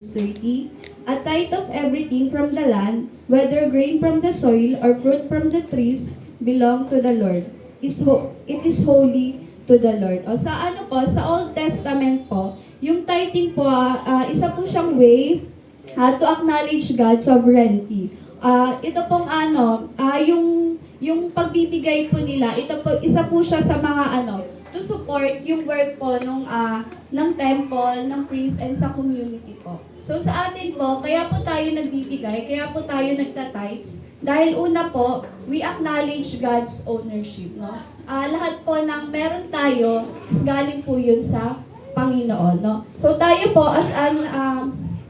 30. A tithe of everything from the land, whether grain from the soil or fruit from the trees, belong to the Lord. It is holy to the Lord. O sa ano po, sa Old Testament po, yung tithing po, isa po siyang way to acknowledge God's sovereignty. Ito pong yung pagbibigay po nila, ito po, isa po siya sa mga to support yung work po ng temple, ng priest, and sa community po. So sa atin po, kaya po tayo nagbibigay, kaya po tayo nagta-tithes, dahil una po, we acknowledge God's ownership. No? Lahat po ng meron tayo, is galing po yun sa Panginoon. No? So tayo po, as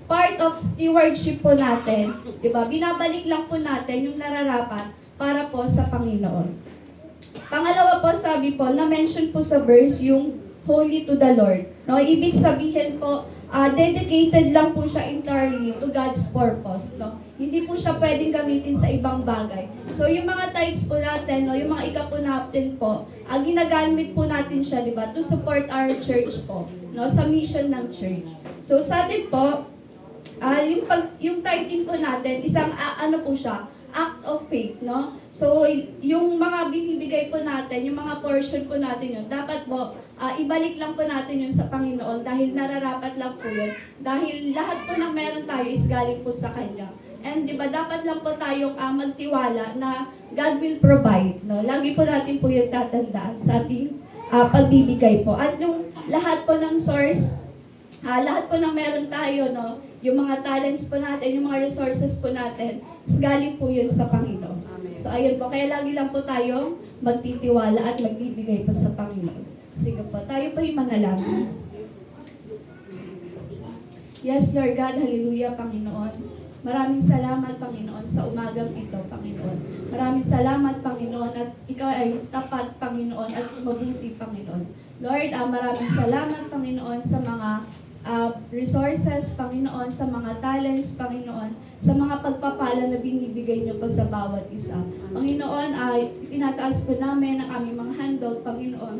part of stewardship po natin, di ba? Binabalik lang po natin yung nararapat para po sa Panginoon. Pangalawa po, sabi po, na-mention po sa verse yung holy to the Lord. No? Ibig sabihin po, dedicated lang po siya entirely to God's purpose. No? Hindi po siya pwedeng gamitin sa ibang bagay. So yung mga tithes po natin, no, yung mga ika po natin po, ginagamit po natin siya, di ba, to support our church po, no, sa mission ng church. So sa atin po, yung tithing po natin, isang po siya, act of faith, no? So, yung mga binibigay po natin, yung mga portion po natin yun, dapat po, ibalik lang po natin yun sa Panginoon dahil nararapat lang po yun. Dahil lahat po ng meron tayo is galing po sa Kanya. And di ba, dapat lang po tayong magtiwala na God will provide, no? Lagi po natin po yung tatandaan sa ating pagbibigay po. At yung lahat po ng source, lahat po ng meron tayo, no? Yung mga talents po natin, yung mga resources po natin, is galing po yun sa Panginoon. Amen. So ayun po, kaya lagi lang po tayong magtitiwala at magbibigay po sa Panginoon. Sige po, tayo po yung manalangin. Yes, Lord God, hallelujah, Panginoon. Maraming salamat, Panginoon, sa umagang ito, Panginoon. Maraming salamat, Panginoon, at Ikaw ay tapat, Panginoon, at mabuti, Panginoon. Lord, maraming salamat, Panginoon, sa mga resources, Panginoon, sa mga talents, Panginoon, sa mga pagpapala na binibigay niyo po sa bawat isa. Panginoon, tinataas po namin ang aming mga handog, Panginoon,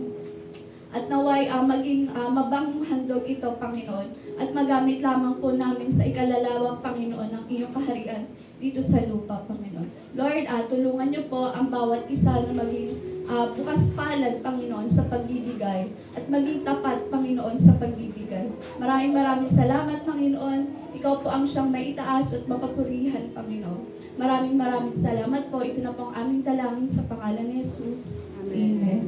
at naway maging mabangong handog ito, Panginoon, at magamit lamang po namin sa ikalalawang, Panginoon, ng iyong kaharian dito sa lupa, Panginoon. Lord, tulungan niyo po ang bawat isa na maging bukas palad, Panginoon, sa pagbibigay at maging tapat, Panginoon, sa pagbibigay. Maraming salamat, Panginoon. Ikaw po ang siyang maitaas at mapapurihan, Panginoon. Maraming salamat po. Ito na po ang aming dalangin sa pangalan ni Jesus. Amen.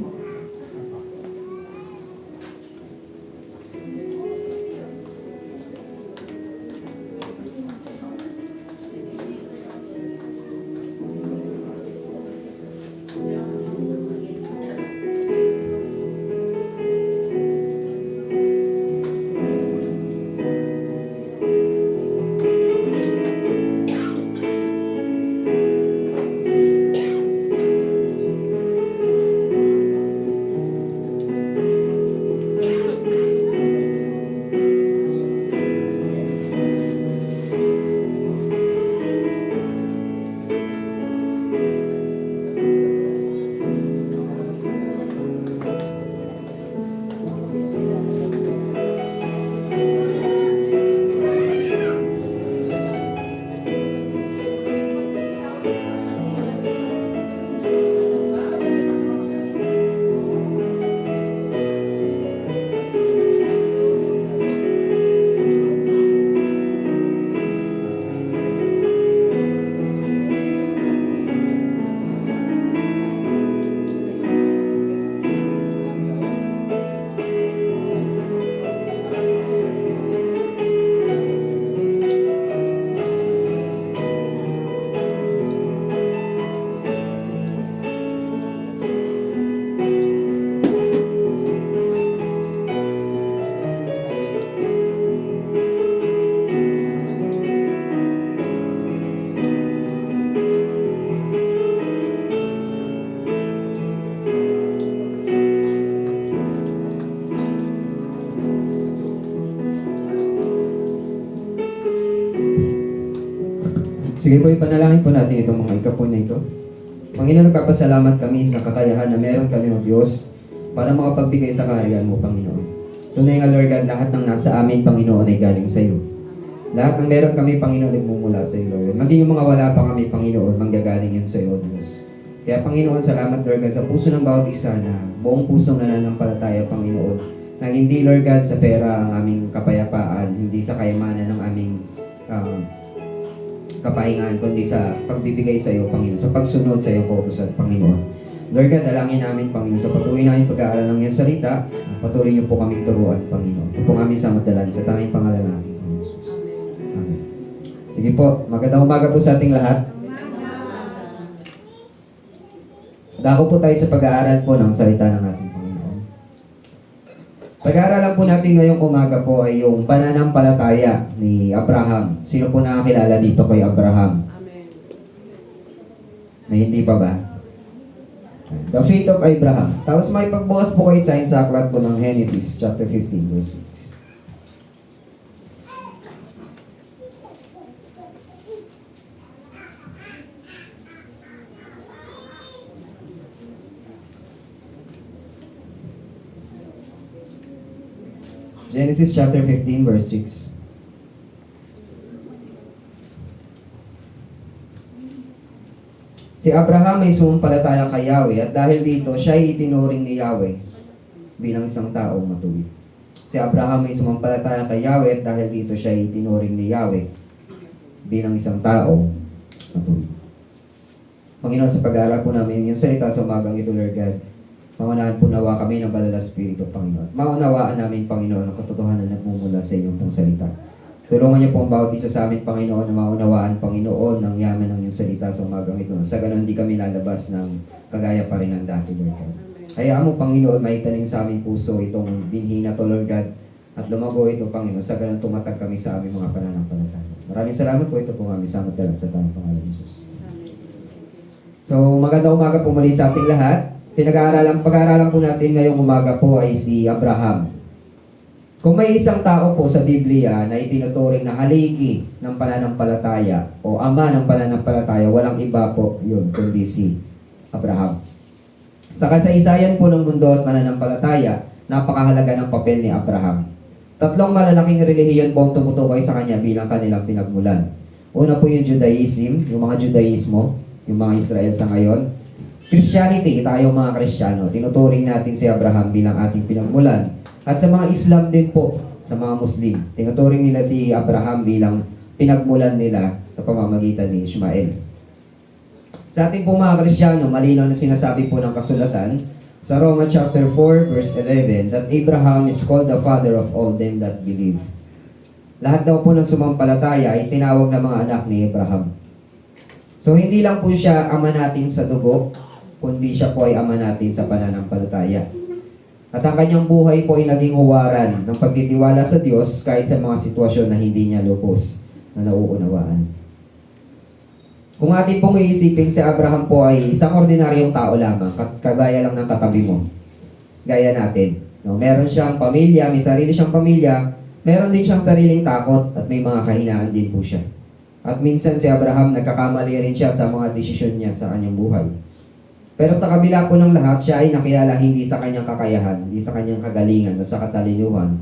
Sige po, ipanalangin po natin itong mga ikapo na ito. Panginoon, nagpapasalamat kami sa kakayahan na meron kami ng Diyos para makapagbigay sa kaharian mo, Panginoon. Tunay nga, Lord God, lahat ng nasa amin, Panginoon, ay galing sa iyo. Lahat ng meron kami, Panginoon, nagmumula sa iyo, Lord. Maging yung mga wala pa kami, Panginoon, manggagaling yun sa iyo, Diyos. Kaya, Panginoon, salamat, Lord God, sa puso ng bawat isa na buong pusong nananampalataya, Panginoon, na hindi, Lord God, sa pera ang aming kapayapaan, hindi sa kayamanan ng aming kapahingaan, kundi sa pagbibigay sa iyo, Panginoon, sa pagsunod sa iyong kautusan, Panginoon. Lord God, dalangin namin, Panginoon, sa patuloy namin pag-aaral ng iyong salita, patuloy niyo po kaming turuan, Panginoon. Ito po kami sa madalan, sa tanging pangalan namin, Panginoon Jesus. Amen. Sige po, magandang umaga po sa ating lahat. Dako po tayo sa pag-aaral po ng salita ng ating Panginoon. Pag-aaralan po natin ngayong umaga po ay yung pananampalataya ni Abraham. Sino po nakakilala dito kay Abraham? Amen. May hindi pa ba? The faith of Abraham. Tapos may pagbukas po kayo sa aklat po ng Genesis chapter 15 verse 6. Genesis chapter 15 verse 6. Si Abraham ay sumampalataya kay Yahweh at dahil dito siya ay itinuring ni Yahweh bilang isang taong matuwid. Si Abraham ay sumampalataya kay Yahweh at dahil dito siya ay itinuring ni Yahweh bilang isang taong matuwid. Panginoon, sa pag-aaral po namin yung salita sa umagang ito, Lord God, maunahan po nawa kami ng Banal na Espiritu, Panginoon. Maunawaan namin, Panginoon, ang katotohanan na nagmumula sa inyong pong salita. Tulungan niyo po ang bawat isa sa amin, Panginoon, na maunawaan, Panginoon, ng yaman ng iyong salita sa umagang ito. Sa ganon, hindi kami lalabas ng kagaya pa rin ng dati, Lord God. Hayaan mo, Panginoon, maitanim sa aming puso itong binhi na to, Lord God, at lumago ito, Panginoon. Sa ganon, tumatag kami sa aming mga pananampalataya. Maraming salamat po ito po kami sa madalag sa tayong pangalan ng Jesus. So, magandang umaga po muli sa ating lahat. Pag-aaralan po natin ngayong umaga po ay si Abraham. Kung may isang tao po sa Biblia na itinuturing na haligi ng pananampalataya o ama ng pananampalataya, walang iba po yun kundi si Abraham. Sa kasaysayan po ng mundo at pananampalataya, napakahalaga ng papel ni Abraham. Tatlong malalaking relihiyon po ang tumutukoy sa kanya bilang kanilang pinagmulan. Una po yung Judaism, yung mga Judaismo, yung mga Israel sa ngayon. Christianity, tayong mga Kristiyano, tinuturing natin si Abraham bilang ating pinagmulan. At sa mga Islam din po, sa mga Muslim, tinuturing nila si Abraham bilang pinagmulan nila sa pamamagitan ni Ishmael. Sa ating po mga Kristiyano, malinaw na sinasabi po ng kasulatan sa Roma chapter 4 verse 11 that Abraham is called the father of all them that believe. Lahat daw po ng sumampalataya ay tinawag na mga anak ni Abraham. So hindi lang po siya ama natin sa dugo, kundi siya po ay ama natin sa pananampalataya. At ang kanyang buhay po ay naging huwaran ng pagtitiwala sa Diyos kahit sa mga sitwasyon na hindi niya lubos na nauunawaan. Kung atin pong iisipin, si Abraham po ay isang ordinaryong tao lamang, kagaya lang ng katabi mo. Gaya natin. No? Meron siyang pamilya, may sarili siyang pamilya, meron din siyang sariling takot at may mga kahinaan din po siya. At minsan si Abraham nagkakamali rin siya sa mga desisyon niya sa kanyang buhay. Pero sa kabila po ng lahat, siya ay nakilala hindi sa kanyang kakayahan, hindi sa kanyang kagalingan o sa katalinuhan,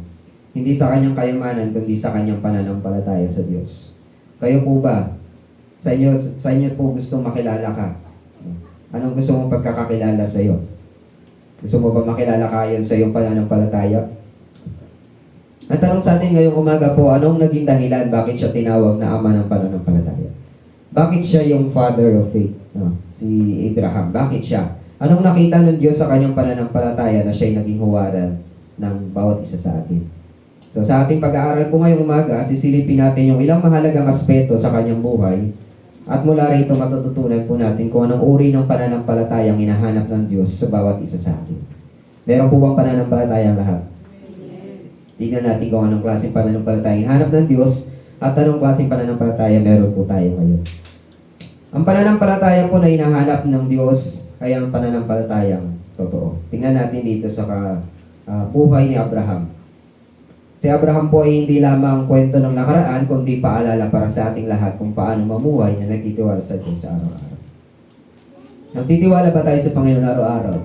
hindi sa kanyang kayamanan, kundi sa kanyang pananampalataya sa Diyos. Kayo po ba? Sa inyo po gusto makilala ka? Anong gusto mong pagkakakilala sa iyo? Gusto mo ba makilala ka ayon sa iyong pananampalataya? Ang tanong sa atin ngayong umaga po, anong naging dahilan bakit siya tinawag na ama ng pananampalataya? Bakit siya yung father of faith? No? Si Abraham, bakit siya? Anong nakita ng Diyos sa kanyang pananampalataya na siya'y naging huwaran ng bawat isa sa atin? So sa ating pag-aaral po ngayong umaga, sisilipin natin yung ilang mahalagang aspeto sa kanyang buhay at mula rito matututunan po natin kung anong uri ng pananampalatayang hinahanap ng Diyos sa bawat isa sa atin. Meron po bang pananampalataya ang lahat? Tingnan natin kung anong klaseng pananampalataya hanap ng Diyos at anong klaseng pananampalataya meron po tayo ngayon. Ang pananampalataya po na hinahanap ng Diyos ay ang pananampalatayang totoo. Tingnan natin dito sa buhay ni Abraham. Si Abraham po ay hindi lamang kwento ng nakaraan, kundi paalala para sa ating lahat kung paano mamuhay na nagtitiwala sa Diyos sa araw-araw. Nagtitiwala ba tayo sa Panginoon araw-araw?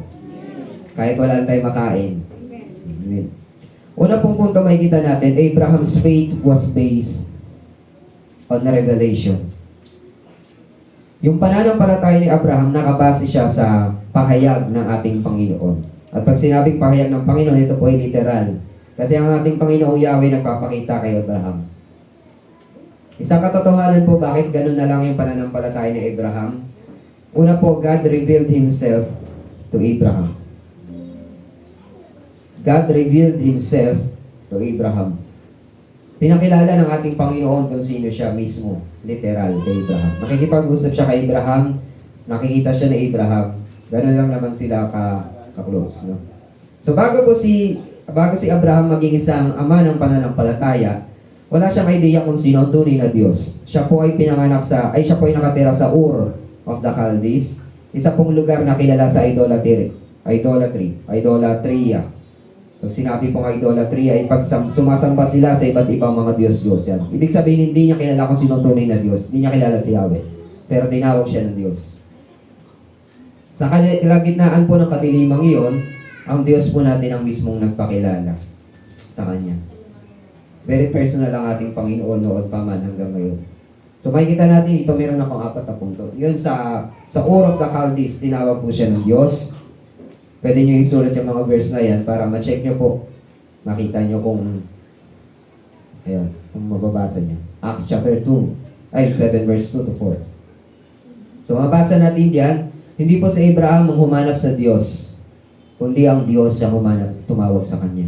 Kahit wala lang tayo makain. Amen. Una pong punto makikita natin, Abraham's faith was based on revelation. Yung pananampalataya ni Abraham, nakabase siya sa pahayag ng ating Panginoon. At pag sinabing pahayag ng Panginoon, ito po ay literal. Kasi ang ating Panginoong Yahweh nagpapakita kay Abraham. Isang katotohanan po bakit ganun na lang yung pananampalataya ni Abraham. Una po, God revealed Himself to Abraham. God revealed Himself to Abraham. Pinakilala ng ating Panginoon kung sino siya mismo, literal, kay Abraham. Nakikipag-usap siya kay Abraham, nakikita siya ni Abraham. Ganun lang naman sila ka-close. No? So bago si Abraham maging isang ama ng pananampalataya, wala siyang idea kung sino ang tunay na Diyos. Siya po ay siya po ay nakatira sa Ur of the Chaldees, isa pong lugar na kilala sa idolatry. Pag sinabi pong idolatry ay pag sumasamba sila sa iba't ibang mga Diyos-Diyos yan. Ibig sabihin, hindi niya kilala kung sino ang tunay na Diyos. Hindi niya kilala si Yahweh. Pero tinawag siya ng Diyos. Sa kalagitnaan po ng katilimang iyon, ang Diyos po natin ang mismong nagpakilala sa Kanya. Very personal ang ating Panginoon noon pa man hanggang ngayon. So makikita natin dito, meron akong 4 na punto. Yun sa Ur of the Chaldees, tinawag po siya ng Diyos. Pwede nyo isulat yung mga verse na yan para ma-check nyo po. Makita nyo kung mababasa nyo. Acts chapter 7 verse 2 to 4. So mabasa natin diyan, hindi po si Abraham ang humanap sa Diyos, kundi ang Diyos ang tumawag sa kanya.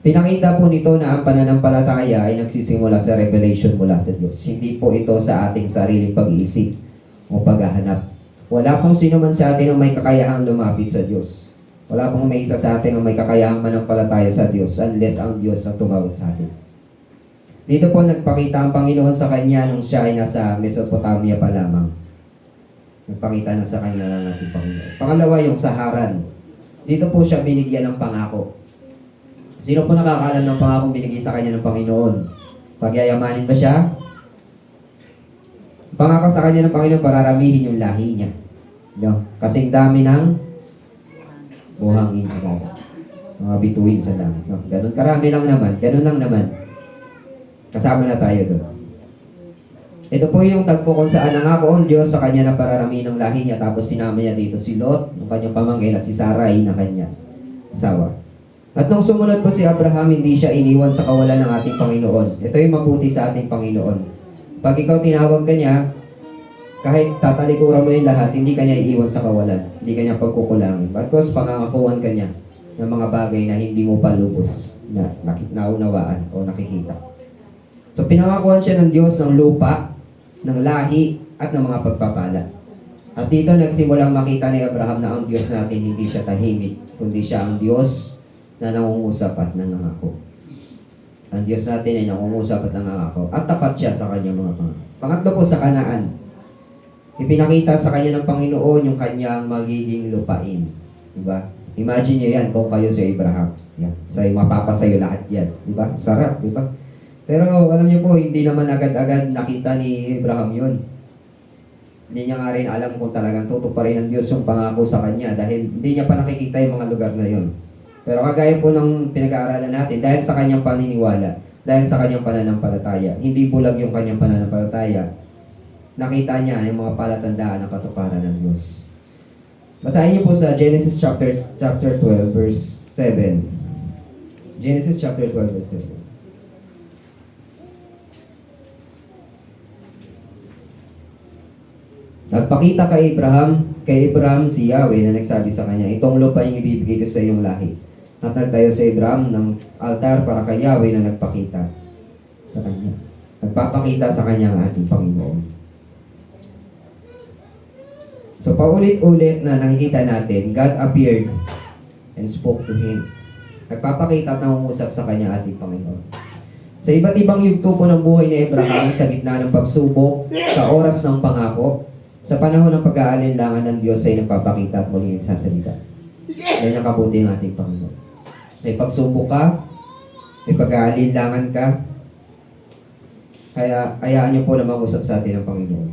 Pinakita po nito na ang pananampalataya ay nagsisimula sa revelation mula sa Diyos. Hindi po ito sa ating sariling pag-iisip o paghahanap. Wala pong sino man sa atin ang may kakayahang lumapit sa Diyos. Wala pong may isa sa atin ang may kakayahang manampalataya sa Diyos unless ang Diyos ang tumawag sa atin. Dito po nagpakita ang Panginoon sa kanya nung siya ay nasa Mesopotamia pa lamang. Nagpakita na sa kanya ng ating Panginoon. Pangalawa, yung sa Haran. Dito po siya binigyan ng pangako. Sino po nakakaalam ng pangakong binigay sa kanya ng Panginoon? Pagyayamanin ba siya? Pangako sa kanya ng Panginoon, pararamihin yung lahi niya. No? Kasing dami ng buhangin sa dagat. Mga bituin sa langit. No? Ganun karami lang naman. Ganun lang naman. Kasama na tayo doon. Ito po yung tagpo kung saan nangako ang Diyos sa kanya na pararamihin ng lahi niya. Tapos sinama niya dito si Lot, ng kanyang pamangkin, at si Sarai na kanya asawa. At nung sumunod po si Abraham, hindi siya iniwan sa kawalan ng ating Panginoon. Ito yung mabuti sa ating Panginoon. Pag ikaw tinawag ka niya, kahit tatalikuran mo yung lahat, hindi ka niya iiwan sa kawalan. Hindi ka niya pagkukulangin. Because pangangakuan ka niya ng mga bagay na hindi mo pa lubos na naunawaan o nakikita. So pinangakuan siya ng Diyos ng lupa, ng lahi, at ng mga pagpapala. At dito nagsimulang makita ni Abraham na ang Diyos natin hindi siya tahimik, kundi siya ang Diyos na nangungusap at nangangako. Ang Diyos natin ay nangungusap at nangangako. At tapat siya sa kanyang mga pangako. Pangatlo po sa Kanaan. Ipinakita sa kanya ng Panginoon yung kanyang magiging lupain. Diba? Imagine nyo yan kung kayo si Abraham. Yan. Mapapasayo lahat yan. Diba? Sarap, diba? Pero alam niyo po, hindi naman agad-agad nakita ni Abraham yun. Hindi niya nga rin alam kung talagang tutuparin ng Diyos yung pangako sa kanya dahil hindi niya pa nakikita yung mga lugar na yun. Pero kagaya po ng pinag-aaralan natin, dahil sa kanyang paniniwala, dahil sa kanyang pananampalataya, hindi bulag yung kanyang pananampalataya, nakita niya yung mga palatandaan ng katuparan ng Diyos. Basahin niyo po sa Genesis chapter 12 verse 7. Genesis chapter 12 verse 7. Nagpakita kay Abraham si Yahweh na nagsabi sa kanya, itong lupa yung ibibigay ko sa iyong lahi. At nagtayo si Abraham ng altar para kay Yahweh na nagpakita sa kanya. Nagpapakita sa kanya ang ating Panginoon. So paulit-ulit na nakikita natin, God appeared and spoke to him. Nagpapakita at nangungusap sa kanya ating Panginoon. Sa iba't ibang yugto po ng buhay ni Abraham sa gitna ng pagsubok, sa oras ng pangako, sa panahon ng pag-aalinlangan ng Diyos ay nagpapakita at muling nagsasalita. Yan ang kabuti ng ating Panginoon. May pagsubok ka, may pag-aalinlangan ka, kaya hayaan niyo po na mag-usap sa atin ng Panginoon.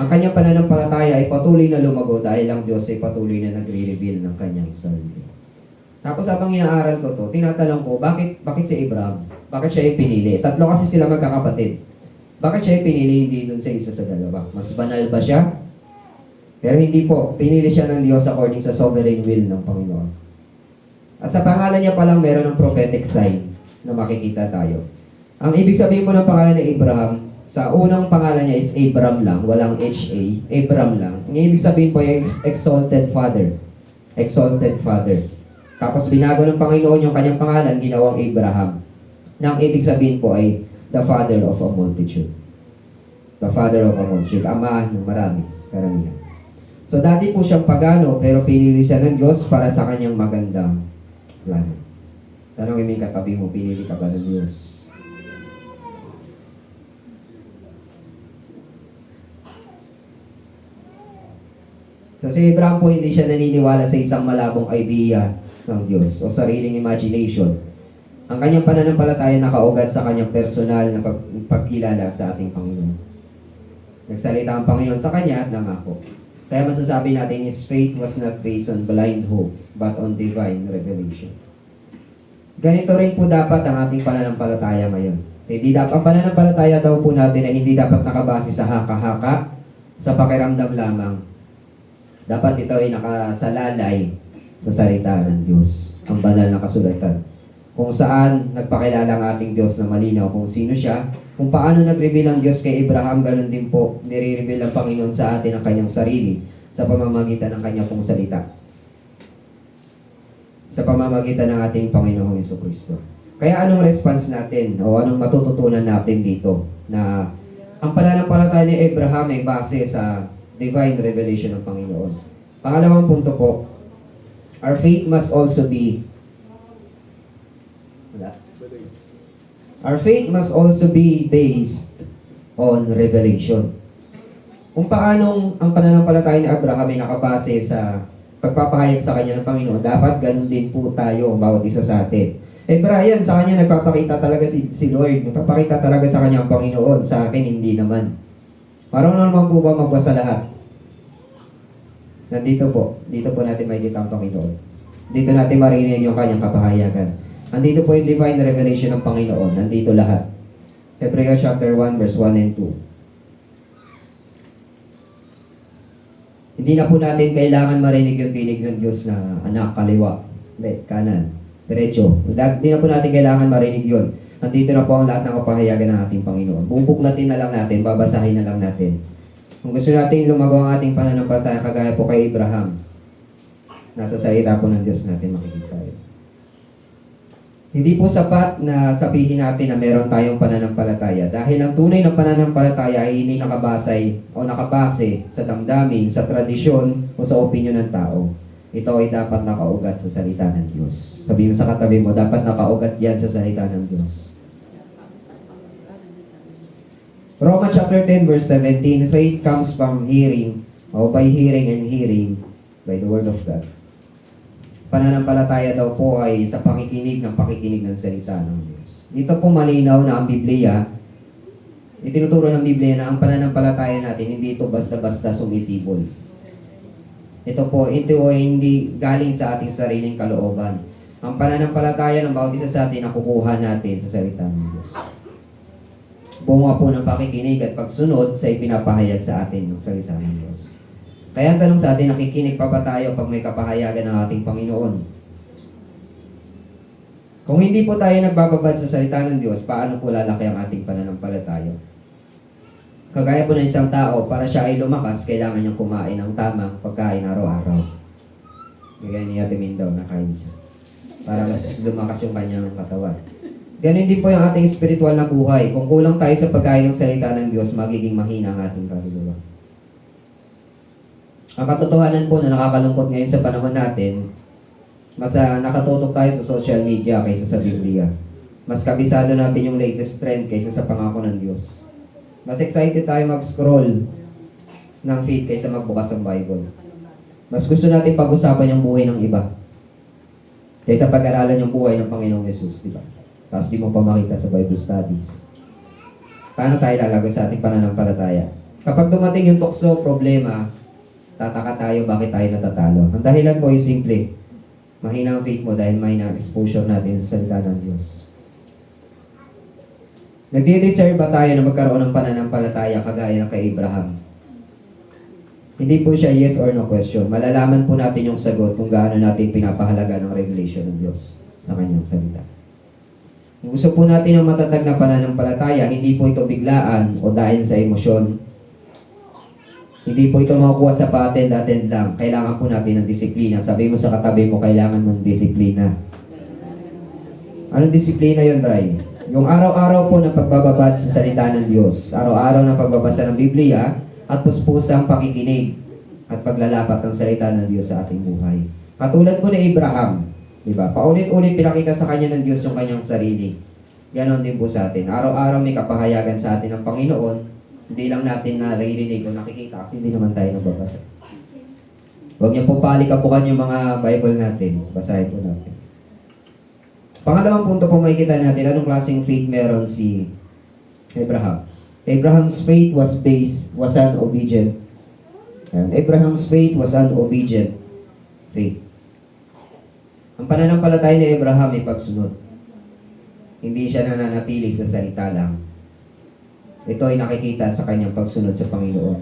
Ang kanyang pananampalataya ay patuloy na lumago dahil ang Diyos ay patuloy na nagre-reveal ng kanyang sarili. Tapos habang inaaral ko to, tinatanong ko, bakit si Abraham? Bakit siya yung pinili? Tatlo kasi sila magkakapatid. Bakit siya pinili hindi dun sa isa sa dalawa? Mas banal ba siya? Pero hindi po. Pinili siya ng Diyos according sa sovereign will ng Panginoon. At sa pangalan niya palang meron ng prophetic sign na makikita tayo. Ang ibig sabihin po ng pangalan ni Abraham, sa unang pangalan niya is Abram lang, walang H-A, Abram lang. Ang ibig sabihin po ay exalted father. Exalted father. Tapos binago ng Panginoon yung kanyang pangalan, ginawang Abraham. Na ang ibig sabihin po ay the father of a multitude. The father of a multitude. Ama ng marami, karamihan. So dati po siyang pagano, pero pinili siya ng Diyos para sa kanyang magandang plano. Tanongin mo yung katabi mo, pinili ka ba ng Diyos? So si Abraham po hindi siya naniniwala sa isang malabong idea ng Diyos o sariling imagination. Ang kanyang pananampalataya nakaugat sa kanyang personal na pagkilala sa ating Panginoon. Nagsalita ang Panginoon sa kanya at nangako. Kaya masasabi natin, his faith was not based on blind hope, but on divine revelation. Ganito rin po dapat ang ating pananampalataya ngayon. Ang pananampalataya daw po natin ay hindi dapat nakabase sa haka-haka, sa pakiramdam lamang. Dapat ito ay nakasalalay sa salita ng Diyos, ang banal na kasulatan. Kung saan nagpakilala ang ating Diyos na malinaw kung sino siya, kung paano nag-reveal ang Diyos kay Abraham, ganun din po, nire-reveal ang Panginoon sa atin ang kanyang sarili sa pamamagitan ng kanyang pong salita. Sa pamamagitan ng ating Panginoong Jesucristo. Kaya anong response natin o anong matututunan natin dito na ang pananampalataya ni Abraham ay base sa divine revelation ng Panginoon. Pangalawang punto po, our faith must also be Our faith must also be based on revelation. Kung paanong ang pananampalataya ni Abraham ay nakabase sa pagpapahayag sa kanya ng Panginoon, dapat ganun din po tayo, bawat isa sa atin. Brian, sa kanya nagpapakita talaga si Lord, nagpapakita talaga sa kanya ang Panginoon, sa akin hindi naman. Marunong naman po ba magbasa lahat? Nandito po, dito po natin makikita ang Panginoon. Dito natin marinig yung kanyang kapahayagan. Nandito po yung divine revelation ng Panginoon. Nandito lahat. Hebrews chapter 1, verse 1 and 2. Hindi na po natin kailangan marinig yung tinig ng Diyos na anak, kaliwa, hindi, kanan, diretso. Hindi na po natin kailangan marinig yun. Nandito na po ang lahat ng kapahayagan ng ating Panginoon. Bubuklatin na lang natin, babasahin na lang natin. Kung gusto natin lumago ang ating pananampalataya, kagaya po kay Abraham, nasa salita po ng Diyos natin makikita yun. Hindi po sapat na sabihin natin na meron tayong pananampalataya dahil ang tunay na pananampalataya ay hindi nakabase sa damdamin, sa tradisyon o sa opinyon ng tao. Ito ay dapat nakaugat sa salita ng Diyos. Sabihin mo sa katabi mo, dapat nakaugat yan sa salita ng Diyos. Romans chapter 10 verse 17, faith comes from hearing, o by hearing and hearing by the word of God. Pananampalataya daw po ay sa pakikinig ng salita ng Diyos. Dito po malinaw na ang Biblia, itinuturo ng Biblia na ang pananampalataya natin, hindi ito basta-basta sumisibol. Ito po, ito ay hindi galing sa ating sariling kalooban. Ang pananampalataya ng bawat isa sa atin, nakukuha natin sa salita ng Diyos. Bunga po ng pakikinig at pagsunod sa ipinapahayag sa atin ng salita ng Diyos. Kaya ang tanong sa atin, nakikinig pa ba tayo pag may kapahayagan ng ating Panginoon? Kung hindi po tayo nagbababad sa salita ng Diyos, paano po lalaki ang ating pananampalataya? Kagaya po ng isang tao, para siya ay lumakas, kailangan niyang kumain ng tamang pagkain araw-araw. Kagaya ni Ate Mindaw, nakain siya. Para mas lumakas yung kanyang katawan. Ganun din po yung ating spiritual na buhay. Kung kulang tayo sa pagkain ng salita ng Diyos, magiging mahina ang ating kaluluwa. Ang katotohanan po na nakakalungkot ngayon sa panahon natin, mas nakatutok tayo sa social media kaysa sa Biblia. Mas kabisado natin yung latest trend kaysa sa pangako ng Diyos. Mas excited tayo mag-scroll ng feed kaysa magbukas ng Bible. Mas gusto natin pag-usapan yung buhay ng iba kaysa pag-aralan yung buhay ng Panginoong Yesus, di ba? Tapos di mo pa makita sa Bible studies. Paano tayo lalago sa ating pananampalataya? Kapag dumating yung tukso, problema, tataka tayo bakit tayo natatalo. Ang dahilan po ay simple. Mahina ang faith mo dahil mahina ang exposure natin sa salita ng Diyos. Nagdi-deserve ba tayo na magkaroon ng pananampalataya kagaya ng kay Abraham? Hindi po siya yes or no question. Malalaman po natin yung sagot kung gaano natin pinapahalaga ng revelation ng Diyos sa kanyang salita. Kung gusto po natin ng matatag na pananampalataya, hindi po ito biglaan o dahil sa emosyon. Hindi po ito makukuha sa pa-attend lang. Kailangan po natin ng disiplina. Sabi mo sa katabi mo, kailangan mong disiplina. Anong disiplina yun, Bray? Yung araw-araw po na pagbababad sa salita ng Diyos. Araw-araw na pagbabasa ng Biblia at puspusang pakikinig at paglalapat ng salita ng Diyos sa ating buhay. Katulad po ni Abraham, di ba? Paulit-ulit pinakita sa kanya ng Diyos yung kanyang sarili. Ganon din po sa atin. Araw-araw may kapahayagan sa atin ng Panginoon. Hindi lang natin naririnig o nakikita kasi hindi naman tayo nagbabasa. Huwag niyo po palikapukan yung mga Bible natin. Basahin po natin. Pangalawang punto po makikita natin, anong klaseng faith meron si Abraham. Abraham's faith was an obedient. And Abraham's faith was an obedient faith. Ang pananampalataya ni Abraham ay pagsunod. Hindi siya nananatili sa salita lang. Ito ay nakikita sa kanyang pagsunod sa Panginoon.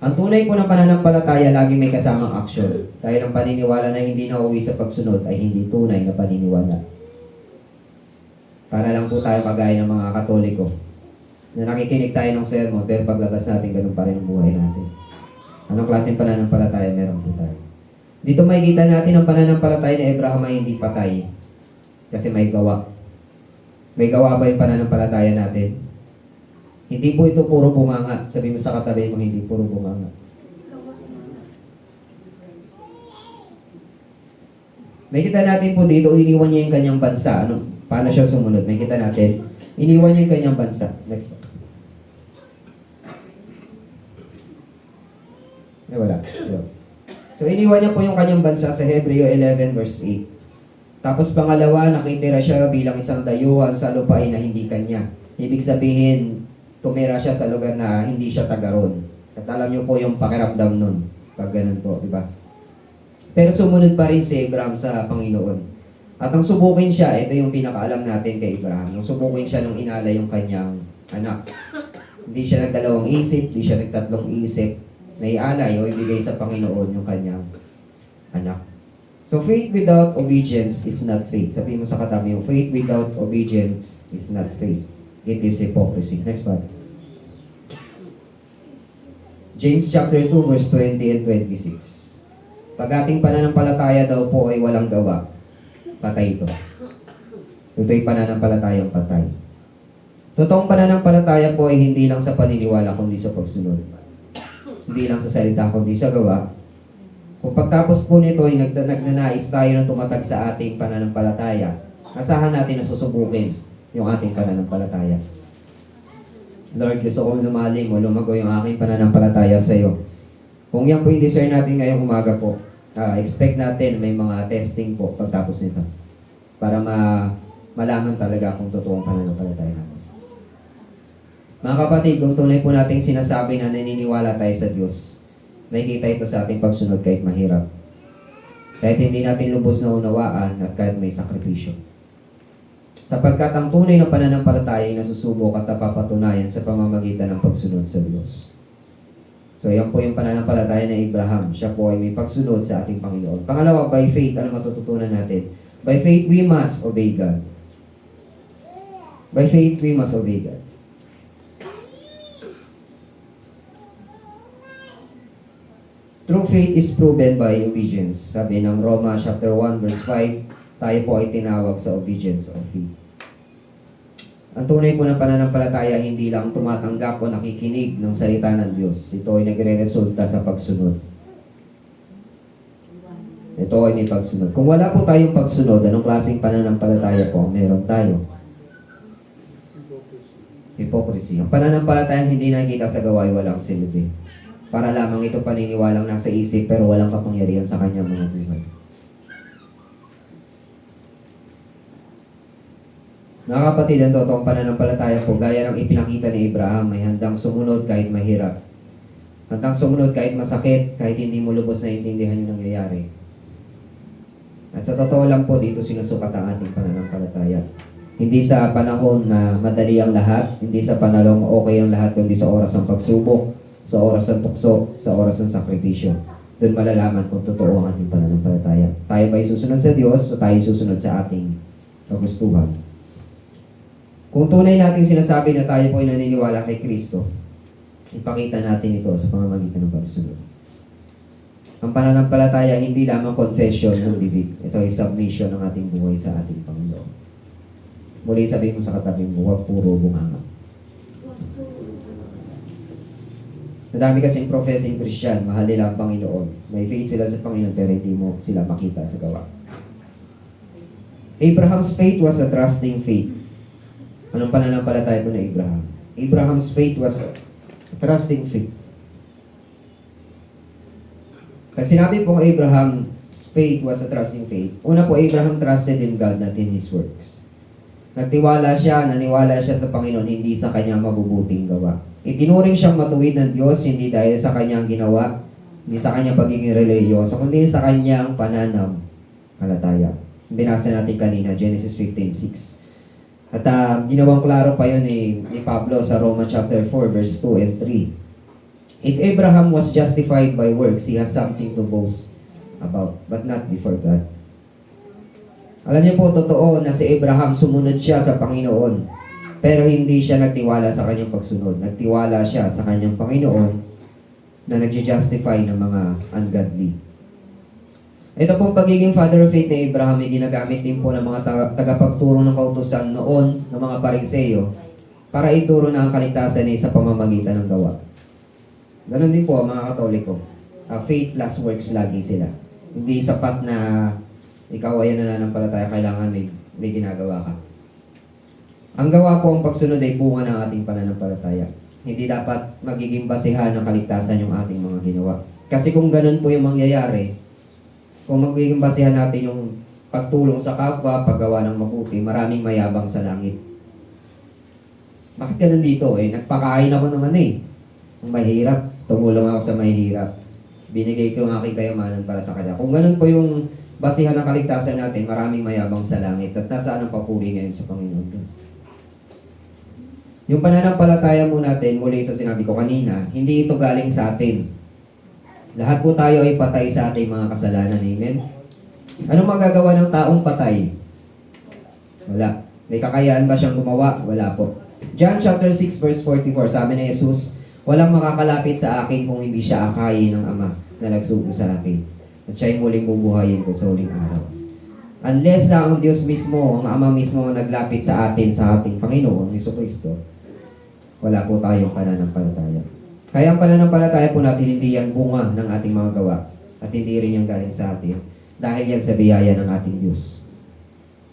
Ang tunay po ng pananampalataya lagi may kasamang aksyon. Dahil ang paniniwala na hindi nauwi sa pagsunod ay hindi tunay na paniniwala. Para lang po tayo kagaya ng mga Katoliko na nakikinig tayo ng sermon pero paglabas natin ganun pa rin ang buhay natin. Anong klaseng pananampalataya meron po tayo? Dito makikita natin ang pananampalataya ni Abraham ay hindi patay kasi may gawa. May gawa ba yung pananampalataya natin? Hindi po ito puro bunganga. Sabi mo sa katabi mo, hindi puro bunganga. May kita natin po dito, iniwan niya yung kanyang bansa. Paano siya sumunod? May kita natin, iniwan niya yung kanyang bansa. Next one. Wala. So, iniwan niya po yung kanyang bansa sa Hebreo 11 verse 8. Tapos pangalawa, nakitira siya bilang isang dayuhan sa lupain na hindi kanya. Ibig sabihin, tumira siya sa lugar na hindi siya taga ron. At alam niyo po yung pakiramdam nun. Pag ganun po, di ba? Pero sumunod pa rin si Abraham sa Panginoon. At ang subukin siya, ito yung pinakaalam natin kay Abraham. Nung subukin siya nung inala yung kanyang anak. Hindi siya nagdalawang isip, hindi siya nagtatlong isip. Naialay o ibigay sa Panginoon yung kanyang anak. So faith without obedience is not faith. Sabihin mo sa katabi yung faith without obedience is not faith. It is hypocrisy. Next one. James chapter 2 verse 20 and 26. Pag ating pananampalataya daw po ay walang gawa, patay ito. Ito'y pananampalatayang patay. Totoong pananampalataya po ay hindi lang sa paniniwala kundi sa pagsunod. Hindi lang sa salita kundi sa gawa. Kung pagtapos po nito ay nagnanais tayo na tumatag sa ating pananampalataya, asahan natin na susubukin yung ating pananampalataya. Lord, gusto kong lumalim o lumago yung aking pananampalataya sa iyo. Kung yan po yung discern natin ngayong umaga po, expect natin may mga testing po pagtapos nito para malaman talaga kung totoong pananampalataya natin. Mga kapatid, kung tunay po nating sinasabi na naniniwala tayo sa Diyos, makikita ito sa ating pagsunod kahit mahirap. Kahit hindi natin lubos na unawaan at kahit may sakripisyo. Sapagkat ang tunay na pananampalataya ay nasusubok at napapatunayan sa pamamagitan ng pagsunod sa Diyos. So, yan po yung pananampalataya ni Abraham. Siya po ay may pagsunod sa ating Panginoon. Pangalawa, by faith, ano matututunan natin? By faith, we must obey God. By faith, we must obey God. True faith is proven by obedience. Sabi ng Roma chapter 1 verse 5, tayo po ay tinawag sa obedience of faith. Ang tunay po ng pananampalataya hindi lang tumatanggap o nakikinig ng salita ng Diyos. Ito ay nagre-resulta sa pagsunod. Ito ay may pagsunod. Kung wala po tayong pagsunod, anong klaseng pananampalataya po ang meron tayo? Hypocrisy. Ang pananampalataya hindi nakikita sa gawa ay walang silbi. Para lamang ito paniniwalang nasa isip pero walang kapangyarihan sa kanyang mga buhay. Mga kapatid, ang totoong pananampalataya po, gaya ng ipinakita ni Abraham, may handang sumunod kahit mahirap. Handang sumunod kahit masakit, kahit hindi mo lubos na intindihan yung nangyayari. At sa totoo lang po, dito sinusukat ang ating pananampalataya. Hindi sa panahon na madali ang lahat, hindi sa panalong okay ang lahat, kundi sa oras ng pagsubok, sa oras ng tukso, sa oras ng sakripisyo. Doon malalaman kung totoo ang ating pananampalataya. Tayo ba'y susunod sa Diyos o tayo susunod sa ating kagustuhan? Kung tunay nating sinasabi na tayo po ay naniniwala kay Kristo, ipakita natin ito sa pamamagitan ng pagsunod. Ang pananampalataya hindi lamang confession ng bibig. Ito ay submission ng ating buhay sa ating Panginoon. Muli sabihin mo sa katabi mo, huwag puro bunganga. Nadami kasing professing Christian, mahal nila ang Panginoon. May faith sila sa Panginoon pero hindi mo sila makita sa gawa. Abraham's faith was a trusting faith. Anong pananampalataya po na Abraham? Abraham's faith was a trusting faith. Pag sinabi po Abraham's faith was a trusting faith, una po Abraham trusted in God, not in his works. Naniwala siya sa Panginoon, hindi sa kanyang mabubuting gawa. Itinuring siyang matuwid ng Diyos, hindi dahil sa kanyang ginawa, hindi sa kanyang pagiging relihiyoso, kundi sa kanyang pananampalataya. Binasa natin kanina, Genesis 15:6. At ginawang klaro pa yun ni Pablo sa Romans chapter 4, verse 2 and 3. If Abraham was justified by works, he has something to boast about, but not before God. Alam niyo po, totoo na si Abraham sumunod siya sa Panginoon, pero hindi siya nagtiwala sa kanyang pagsunod. Nagtiwala siya sa kanyang Panginoon na nag-justify ng mga ungodly. Ito pong pagiging father of faith ni Abraham ay ginagamit din po ng mga tagapagturo ng kautusan noon ng mga Pariseyo para ituro na ang kaligtasan ay sa pamamagitan ng gawa. Ganon din po mga Katoliko. Faith plus works lagi sila. Hindi sapat na ikaw ay nananampalataya, kailangan may ginagawa ka. Ang gawa po ang pagsunod ay bunga ng ating pananampalataya. Hindi dapat magiging basihan ng kaligtasan yung ating mga ginawa. Kasi kung ganun po yung mangyayari, kung magiging basihan natin yung pagtulong sa kapwa, paggawa ng mabuti, maraming mayabang sa langit. Bakit ganun dito? Nagpakain ako naman Ang mahirap, tumulong ako sa mahirap. Binigay ko ang aking kayamanan para sa kanya. Kung ganun po yung basihan ng kaligtasan natin, maraming mayabang sa langit. At nasaan ang papuri ngayon sa Panginoon? Yung pananampalataya mo natin, muli sa sinabi ko kanina, hindi ito galing sa atin. Lahat po tayo ay patay sa ating mga kasalanan. Amen? Anong magagawa ng taong patay? Wala. May kakayahan ba siyang gumawa? Wala po. John chapter 6 verse 44, sabi ni Jesus, walang makakalapit sa akin kung hindi siya akayin ng Ama na nagsugo sa akin. At siya'y muling bubuhayin ko sa huling araw. Unless lang ang Diyos mismo, ang Ama mismo ang naglapit sa atin, sa ating Panginoon, Jesucristo, wala po tayong pananampalataya. Kaya ang pananampalataya po natin, hindi yan bunga ng ating mga gawa. At hindi rin yan galing sa atin. Dahil yan sa biyaya ng ating Diyos.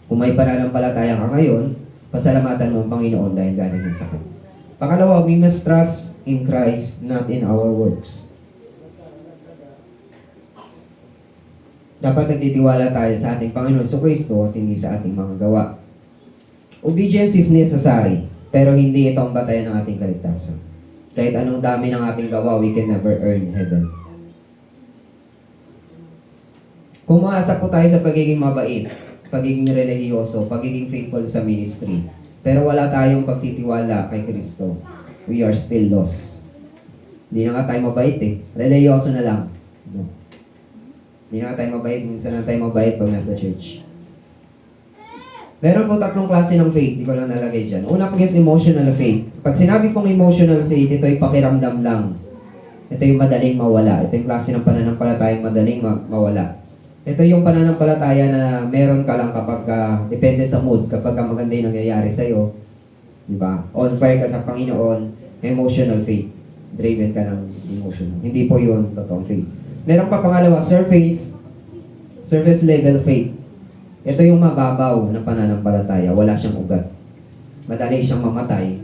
Kung may pananampalataya ka ngayon, pasalamatan mo ang Panginoon dahil galing yan sa Kanya. Pangalawa, we must trust in Christ, not in our works. Dapat nagtitiwala tayo sa ating Panginoon Jesucristo at hindi sa ating mga gawa. Obedience is necessary, pero hindi ito ang batayan ng ating kaligtasan. Kahit anong dami ng ating gawa, we can never earn heaven. Kung maasa po tayo sa pagiging mabait, pagiging relihiyoso, pagiging faithful sa ministry, pero wala tayong pagtitiwala kay Kristo, we are still lost. Hindi na nga tayo mabait relihiyoso na lang. Hindi na tayo mabait. Minsan na tayo mabait pag nasa church. Meron po tatlong klase ng faith. Hindi ko lang nalagay dyan. Una po is emotional faith. Pag sinabi pong emotional faith, ito ay pakiramdam lang. Ito yung madaling mawala. Ito yung klase ng pananampalatayang madaling mawala. Ito yung pananampalataya na meron ka lang kapag depende sa mood. Kapag maganda yung nangyayari sa'yo. Diba? On fire ka sa Panginoon. Emotional faith. Driven ka ng emotional. Hindi po yun totoong faith. Meron pa pangalawa, surface level faith. Ito yung mababaw na pananampalataya. Wala siyang ugat. Madali siyang mamatay.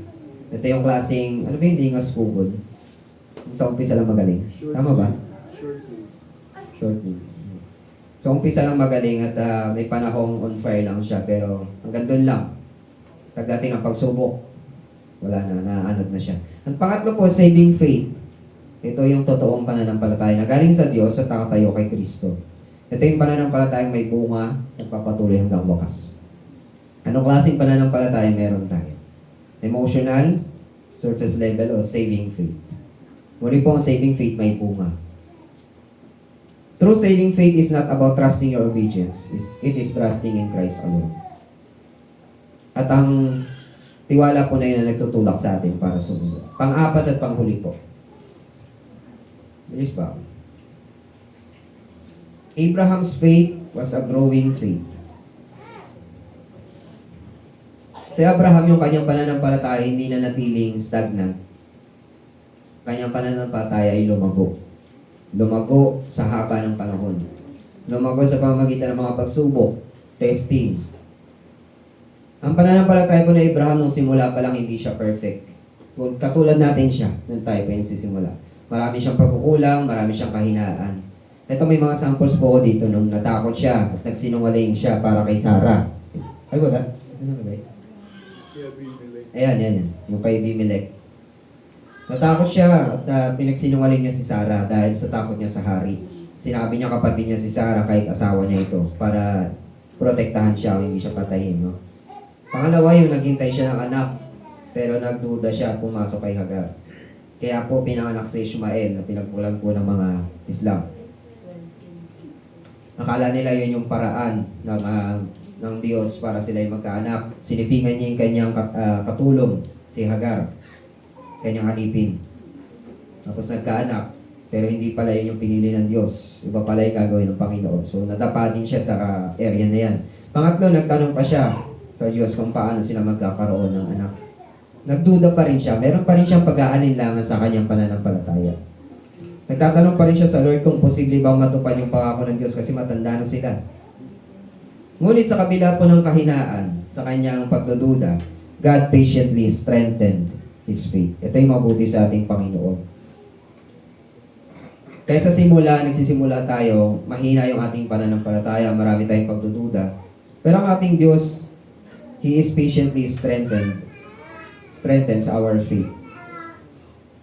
Ito yung klaseng, ano ba yung dingas kugod? Sa umpisa lang magaling. Tama ba? Shortly. Sa umpisa lang magaling at may panahong on fire lang siya. Pero hanggang doon lang. Pagdating ng pagsubok, wala na, naanod na siya. Ang pangatlo po, saving faith. Ito yung totoong pananampalataya na galing sa Diyos at nakatayo kay Kristo. Ito yung pananampalatayang may bunga at papatuloy hanggang wakas. Anong klaseng pananampalataya meron tayo? Emotional, surface level, o saving faith? Muli po, ang saving faith may bunga. True saving faith is not about trusting your obedience. It is trusting in Christ alone. At ang tiwala po na yun na nagtutulak sa atin para sumunod. Pang-apat at panghuli po. Bilis ba? Abraham's faith was a growing faith. Si Abraham, yung kanyang pananampalataya, hindi na natiling stagnant. Kanyang pananampalataya ay lumago. Lumago sa haba ng panahon. Lumago sa pamamagitan ng mga pagsubok, testing. Ang pananampalataya po na Abraham nung simula pa lang hindi siya perfect. Katulad natin siya nung tayo pa nagsisimula. Marami siyang pagkukulang, marami siyang kahinaan. Ito may mga samples po ko dito nung natakot siya at nagsinungaling siya para kay Sarah. Ay, wala? Ano ba? Ayan. Yung kay Abimelech. Natakot siya at pinagsinungaling niya si Sarah dahil sa takot niya sa hari. Sinabi niya kapatid niya si Sarah kahit asawa niya ito para protektahan siya o hindi siya patayin. No? Pangalawa yung naghintay siya ng anak pero nagduda siya pumasok kay Hagar. Kaya po pinanganak si Ishmael na pinagmulan po ng mga Islam. Akala nila yun yung paraan ng Diyos para sila ay magkaanak. Sinipingan niya yung kanyang katulong, si Hagar, kanyang alipin. Tapos nagkaanak, pero hindi pala yun yung pinili ng Diyos. Iba pala yung gagawin ng Panginoon. So nadapa din siya sa area na yan. Pangatlo, nagtanong pa siya sa Diyos kung paano sila magkakaroon ng anak. Nagduda pa rin siya. Meron pa rin siyang pag-aalinlangan sa kanyang pananampalataya. Nagtatanong pa rin siya sa Lord kung posible bang matupad yung pangako ng Diyos kasi matanda na sila. Ngunit sa kabila po ng kahinaan sa kanyang pagdududa, God patiently strengthened his faith. Ito yung mabuti sa ating Panginoon. Kaya sa simula, nagsisimula tayo, mahina yung ating pananampalataya, marami tayong pagdududa. Pero ang ating Diyos, He is patiently strengthens our faith.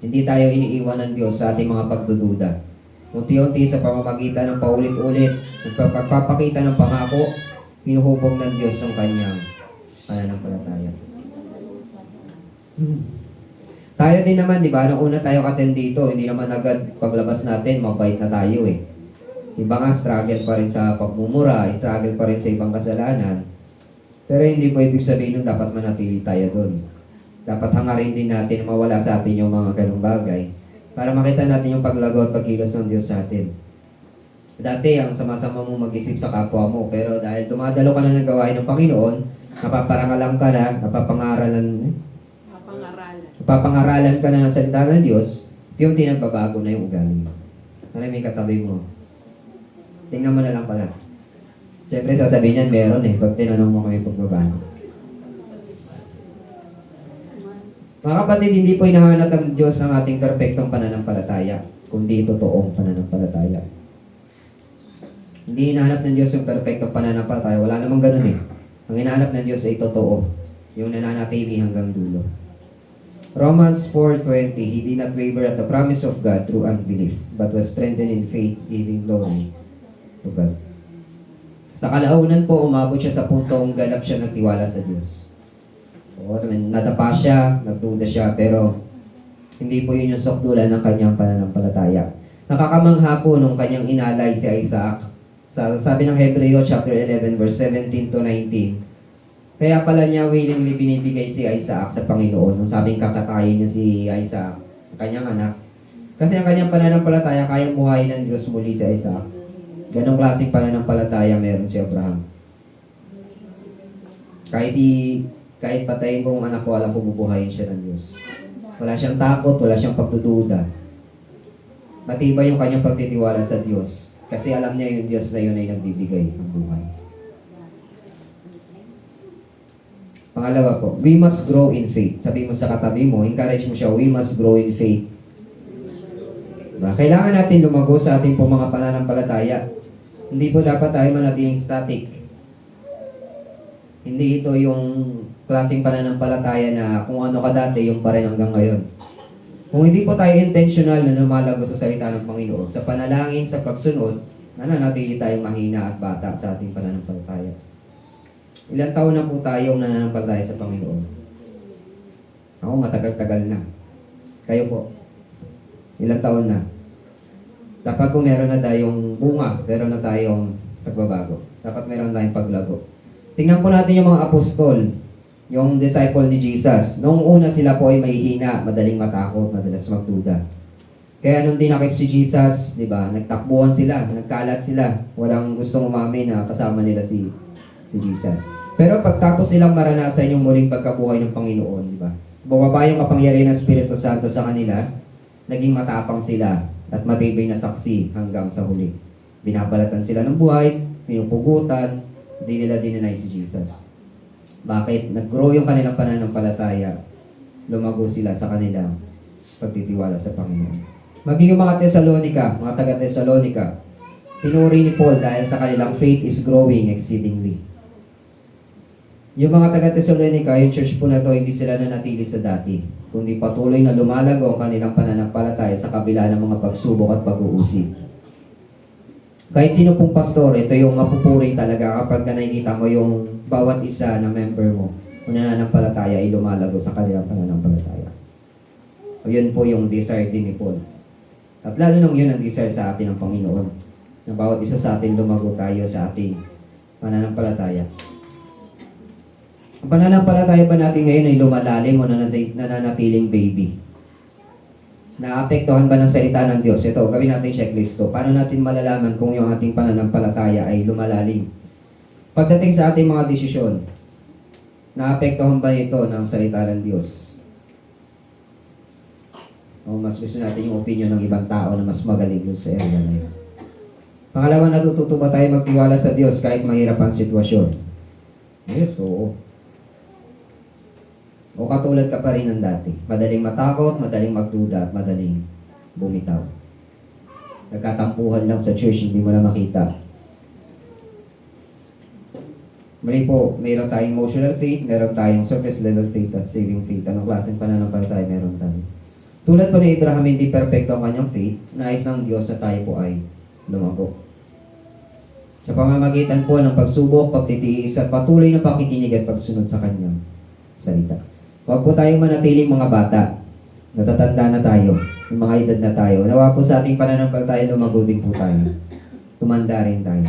Hindi tayo iniiwan ng Diyos sa ating mga pagdududa. Unti-unti sa pamamagitan ng paulit-ulit, nagpapakita ng pangako, hinuhubog ng Diyos ang kanyang pananampalataya. Tayo din naman, di ba, nung una tayo attend dito, hindi naman agad paglabas natin, mabait na tayo eh. Iba nga, struggle pa rin sa pagmumura, struggle pa rin sa ibang kasalanan. Pero hindi po ibig sabihin nun dapat manatili tayo doon. Dapat hangarin din natin mawala sa atin yung mga ganung bagay para makita natin yung paglago at pagkilos ng Diyos sa atin. Dati, ang sama-sama mo mag-isip sa kapwa mo, pero dahil dumadalo ka na ng gawain ng Panginoon, napaparangalan ka na, napapangaralan ka na ng salita ng Diyos, unti-unti nagbabago na yung ugali mo. Ano may katabi mo? Tingnan mo na lang pala. Siyempre, sasabihin niyan, meron eh, pag tinanong mo kami pagbabago. Mga kapatid, hindi po hinahanap ng Diyos ang ating perpektong pananampalataya, kundi totoong pananampalataya. Hindi hinahanap ng Diyos yung perpektong pananampalataya. Wala namang ganun eh. Ang hinahanap ng Diyos ay totoo. Yung nananatili hanggang dulo. Romans 4:20, He did not waver at the promise of God through unbelief, but was strengthened in faith, giving glory to God. Sa kalaunan po, umabot siya sa puntong galap siya ng tiwala sa Diyos. O, nadapa siya, nagduda siya, pero hindi po yun yung sukdulan ng kanyang pananampalataya. Nakakamangha po nung kanyang inalay si Isaac. Sabi ng Hebreo chapter 11 verse 17 to 19, kaya pala niya willingly binibigay si Isaac sa Panginoon nung sabing kakatayin niya si Isaac, ang kanyang anak. Kasi ang kanyang pananampalataya, kayang buhayin ng Diyos muli si Isaac. Ganong klaseng pananampalataya meron si Abraham. Kahit patayin ko ang anak ko, alam ko bubuhayin siya ng Diyos. Wala siyang takot, wala siyang pagdududa. Matibay yung kanyang pagtitiwala sa Diyos. Kasi alam niya yung Diyos na yun ay nagbibigay ng buhay. Pangalawa po, we must grow in faith. Sabi mo sa katabi mo, encourage mo siya, we must grow in faith. Diba? Kailangan natin lumago sa ating pong mga pananampalataya. Hindi po dapat tayo manatiling static. Hindi ito yung klaseng pananampalataya na kung ano ka dati, yung pa rin hanggang ngayon. Kung hindi po tayo intentional na lumalago sa salita ng Panginoon, sa panalangin, sa pagsunod, nananatili tayong mahina at bata sa ating pananampalataya. Ilang taon na po tayong nananampalataya sa Panginoon? Ako, matagal-tagal na. Kayo po? Ilang taon na? Dapat kung meron na tayong bunga, meron na tayong pagbabago. Dapat meron tayong paglago. Tingnan po natin yung mga apostol, yung disciple ni Jesus. Noong una sila po ay mahihina, madaling matakot, madalas magduda. Kaya nung dinakip si Jesus, di ba, nagtakbuhan sila, nagkalat sila. Walang gustong umamin na kasama nila si Jesus. Pero pagtapos silang maranasan yung muling pagkabuhay ng Panginoon, di ba? Bumaba yung kapangyarihan ng Espiritu Santo sa kanila, naging matapang sila at matibay na saksi hanggang sa huli. Binabalatan sila ng buhay, pinupugutan, hindi nila dininay si Jesus. Bakit? Nag-grow yung kanilang pananampalataya. Lumago sila sa kanilang pagtitiwala sa Panginoon. Maging yung mga Thessalonica, mga taga-Thessalonica, pinuri ni Paul dahil sa kanilang faith is growing exceedingly. Yung mga taga-Thessalonica, yung church po na to, hindi sila nanatili sa dati, kundi patuloy na lumalago ang kanilang pananampalataya sa kabila ng mga pagsubok at pag-uusig. Kahit sino pong pastor, ito yung mapupuring talaga kapag nakikita mo yung bawat isa na member mo, kung nananampalataya ay lumalago sa kanilang pananampalataya. O yun po yung desire din ni Paul. At lalo nung yun ang desire sa atin ng Panginoon, na bawat isa sa atin lumago tayo sa ating pananampalataya. Ang pananampalataya ba natin ngayon ay lumalalim o nananatiling baby? Naapektuhan ba ng salita ng Diyos? Ito, gawin natin checklist to. Paano natin malalaman kung yung ating pananampalataya ay lumalalim? Pagdating sa ating mga desisyon, naapektuhan ba ito ng salita ng Diyos? O mas gusto natin yung opinion ng ibang tao na mas magaling dun sa area na yun? Pangalawa, natututo ba tayo magtiwala sa Diyos kahit mahirap ang sitwasyon? Yes, oo. O katulad ka pa rin ng dati. Madaling matakot, madaling magduda, at madaling bumitaw. Nagkatampuhan lang sa church, hindi mo na makita. Mali po, mayroon tayong emotional faith, mayroon tayong surface level faith at saving faith. Anong klaseng pananampalataya meron tayo? Tulad po ni Abraham, hindi perfecto ang kanyang faith, nais ng Diyos na tayo po ay lumago. Sa pamamagitan po ng pagsubok, pagtitiis at patuloy na pakikinig at pagsunod sa kanyang salita. Huwag po tayong manatiling mga bata. Natatanda na tayo. Yung mga edad na tayo. Nawa po sa ating pananampalataya, lumago din po tayo. Tumanda rin tayo.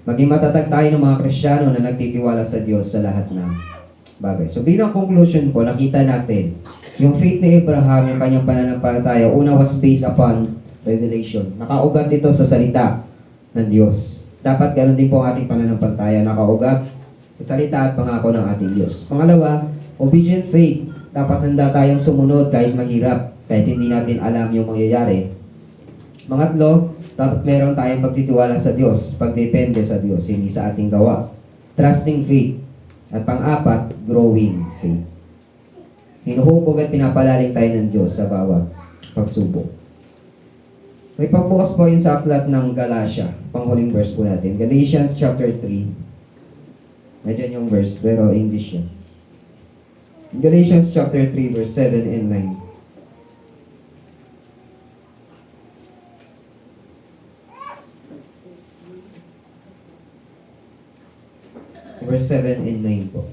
Maging matatag tayo ng mga Kristiyano na nagtitiwala sa Diyos sa lahat ng bagay. So bilang conclusion po, nakita natin, yung faith ni Abraham, yung kanyang pananampalataya, una was based upon revelation. Nakaugat ito sa salita ng Diyos. Dapat ganoon din po ang ating pananampalataya. Nakaugat sa salita at pangako ng ating Diyos. Pangalawa, obedient faith. Dapat handa tayong sumunod kahit mahirap, kahit hindi natin alam yung mangyayari. Pangatlo, dapat meron tayong pagtitiwala sa Diyos, pagdepende sa Diyos, hindi sa ating gawa. Trusting faith. At pang-apat, growing faith. Hinuhubog at pinapalalim tayo ng Diyos sa bawat pagsubok. May pagbukas po yun sa aklat ng Galatia, panghuling verse po natin. Galatians chapter 3. Medyan yung verse, pero English yan. Galatians chapter 3, verse 7 and 9. Verse 7 and 9 po.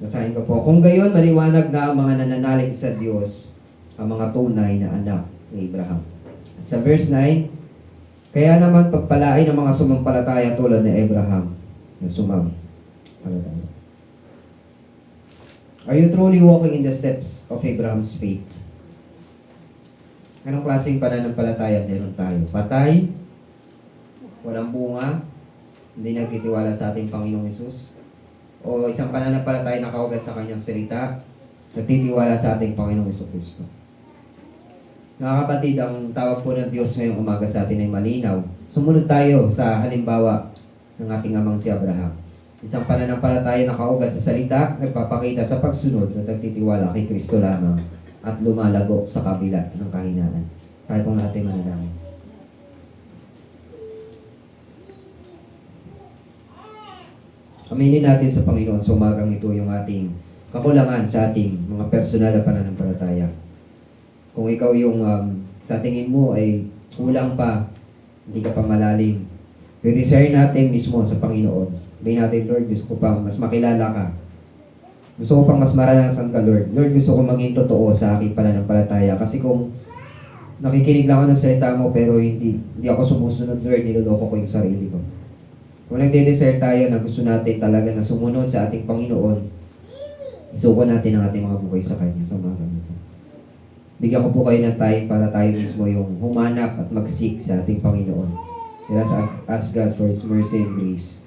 Basahin ko po. Kung gayon, maliwanag na ang mga nananalig sa Diyos, ang mga tunay na anak ni Abraham. At sa verse 9, kaya naman pagpalain ng mga sumampalataya tulad ni Abraham, na sumampalataya. Are you truly walking in the steps of Abraham's faith? Anong klaseng pananampalataya meron tayo? Patay? Walang bunga? Hindi nagtitiwala sa ating Panginoong Hesus? O isang pananampalataya na kaugat sa kanyang salita, nagtitiwala sa ating Panginoong Hesus Kristo? Mga kapatid, ang tawag po ng Diyos ngayong umaga sa atin ay malinaw. Sumunod tayo sa halimbawa ng ating amang si Abraham. Isang pananampalataya na kaugat sa salita, nagpapakita sa pagsunod na nagtitiwala kay Kristo lamang at lumalago sa kabila ng kahinaan. Tayo pong natin manalangin. Aminin natin sa Panginoon sa umagang ito yung ating kakulangan sa ating mga personal na pananampalataya. Kung ikaw yung sa tingin mo ay kulang pa, hindi ka pa malalim, I-desire natin mismo sa Panginoon. Sabihin natin, Lord, gusto ko pang mas makilala ka. Gusto ko pang mas maranasan ka, Lord. Lord, gusto ko maging totoo sa aking pananampalataya. Kasi kung nakikinig lang ako ng salita mo pero hindi ako sumusunod, Lord, niloloko ko yung sarili ko. Kung nagde-desire tayo na gusto natin talaga na sumunod sa ating Panginoon, isuko natin ang ating mga buhay sa Kanya sa mga ganito. Bigyan ko po kayo ng time para tayo mismo yung humanap at mag-seek sa ating Panginoon. Let us ask God for His mercy and grace.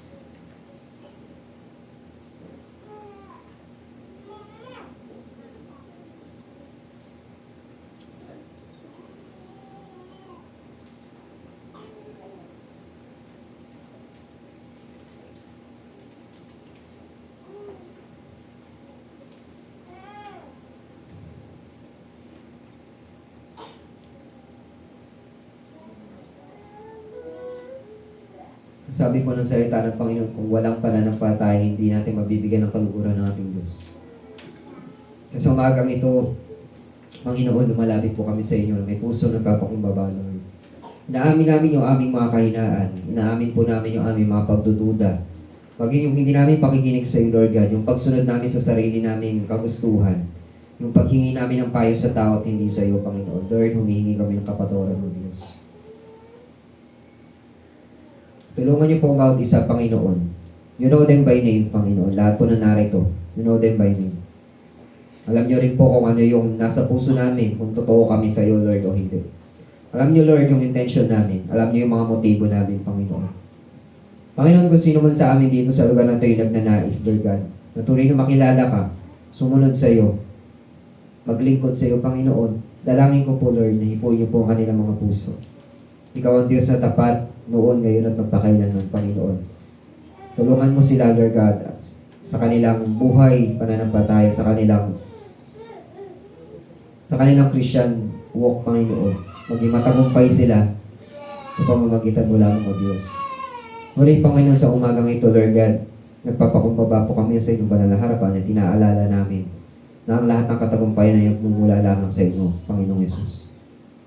Sabi po ng salita ng Panginoon, kung walang pananampalataya, hindi natin mabibigyan ng kaluguran ng ating Diyos. Kasi umagang ito, Panginoon, lumalapit po kami sa inyo na may puso nagpapakumbaba, Lord. Inaamin namin yung aming mga kahinaan. Inaamin po namin yung aming mga pagdududa. Maging yung hindi namin pakikinig sa iyo, Lord God, yung pagsunod namin sa sarili namin kagustuhan, yung paghingi namin ng payo sa tao at hindi sa iyo, Panginoon. Lord, humihingi kami ng kapatawaran ng Diyos. Tulungan niyo po ang bawat isa, Panginoon. You know them by name, Panginoon. Lahat po na narito, you know them by name. Alam niyo rin po kung ano yung nasa puso namin, kung totoo kami sa iyo, Lord, o hindi. Alam niyo, Lord, yung intention namin. Alam niyo yung mga motibo namin, Panginoon. Panginoon, kung sino man sa amin dito sa lugar na ito yung nagnanais, Lord God, na tunay na makilala ka, sumunod sa iyo, maglingkod sa iyo, Panginoon, dalangin ko po, Lord, na hipuin niyo po ang kanilang mga puso. Ikaw ang Diyos na tapat, noon, ngayon at magpakailanman, Panginoon. Tulungan mo sila, Lord God, sa kanilang buhay, pananampalataya, sa kanilang Christian walk, Panginoon. Maging matagumpay sila sa pamamagitan mo lamang, O Diyos. Muli, Panginoon, sa umagang ito, Lord God, nagpapakumbaba po kami sa inyong banal na harapan at tinaalala namin na ang lahat ng katagumpayan ay magmumula lamang sa inyo, Panginoong Yesus.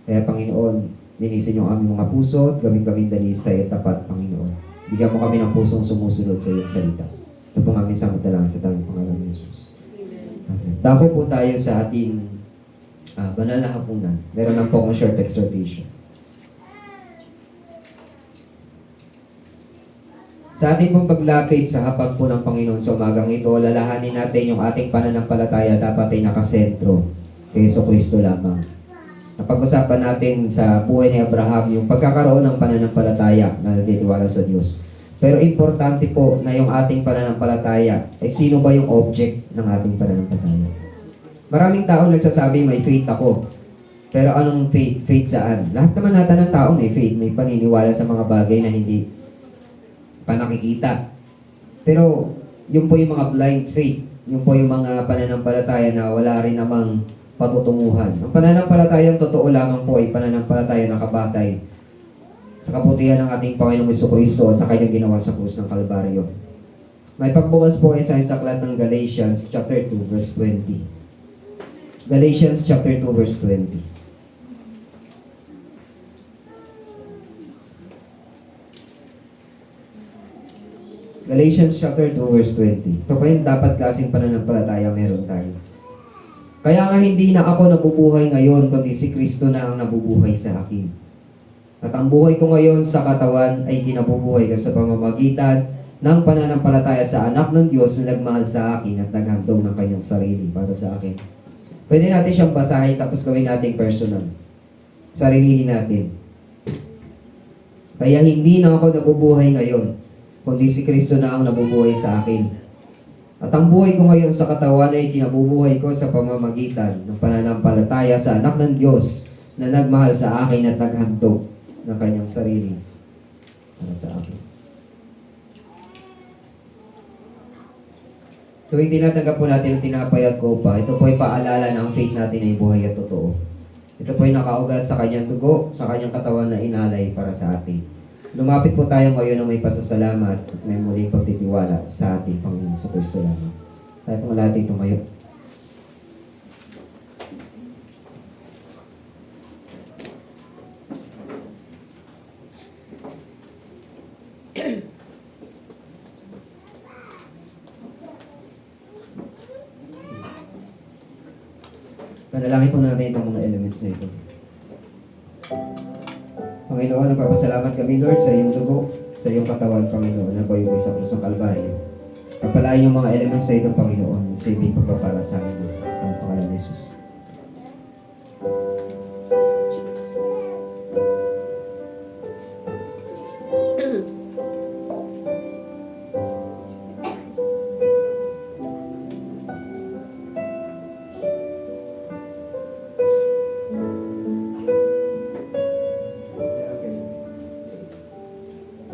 Kaya, Panginoon, linisin yung aming mga puso at gawin dalisay at tapat, Panginoon. Bigyan mo kami ng pusong sumusunod sa iyong salita. Ito po aming samutalang sa tanging pangalan ni Jesus. Amen. Dako po tayo sa ating banal na hapunan. Meron lang po akong short exhortation. Sa ating pong paglapit sa hapag po ng Panginoon sa umagang ito, lalahanin natin yung ating pananampalataya dapat ay nakasentro kay Jesucristo lamang. Napag-usapan natin sa buhay ni Abraham yung pagkakaroon ng pananampalataya na natitiwala sa Diyos. Pero importante po na yung ating pananampalataya ay sino ba yung object ng ating pananampalataya. Maraming tao nagsasabi may faith ako. Pero anong faith? Faith saan? Lahat naman nata ng tao may faith, may paniniwala sa mga bagay na hindi pa nakikita. Pero yun po yung mga blind faith. Yun po yung mga pananampalataya na wala rin namang patutunguhan. Ang pananampalatayang totoo lamang po ay pananampalataya na kabatay sa kabutihan ng ating Panginoong Jesucristo sa kanyang ginawa sa krus ng Kalbaryo. May pagbukas po ay sa aklat ng Galatians chapter 2 verse 20. Galatians chapter 2 verse 20. Galatians chapter 2 verse 20. Ito pa yung dapat klaseng pananampalataya meron tayo. Kaya nga hindi na ako nabubuhay ngayon, kundi si Kristo na ang nabubuhay sa akin. At ang buhay ko ngayon sa katawan ay kinabubuhay ko sa pamamagitan ng pananampalataya sa anak ng Diyos na nagmahal sa akin at naghandog ng kanyang sarili para sa akin. Pwede natin siyang basahin tapos gawin natin personal. Sarilihin natin. Kaya hindi na ako nabubuhay ngayon, kundi si Kristo na ang nabubuhay sa akin. At ang buhay ko ngayon sa katawan ay kinabubuhay ko sa pamamagitan ng pananampalataya sa anak ng Diyos na nagmahal sa akin at naghandog ng kanyang sarili para sa akin. Tuwing tinatanggap po natin ang tinapay at kopa, ito po ay paalala na ang faith natin ay buhay at totoo. Ito po ay nakaugat sa kanyang dugo, sa kanyang katawan na inalay para sa atin. Lumapit po tayo ngayon ng may pasasalamat at may muling pagtitiwala sa ating Panginoon sa Kristo lamang. Tayo pong lahat ay tumayo. Panalangin po natin itong mga elements na ito. Panginoon, nagpapasalamat kami, Lord, sa iyong dugo, sa iyong katawan, Panginoon, na bayugay sa krus ng Kalbaryo. Pagpalain yung mga elements na ito, Panginoon, sa ibig pagpapala sa amin, Lord. Sa pangalan ni Jesus.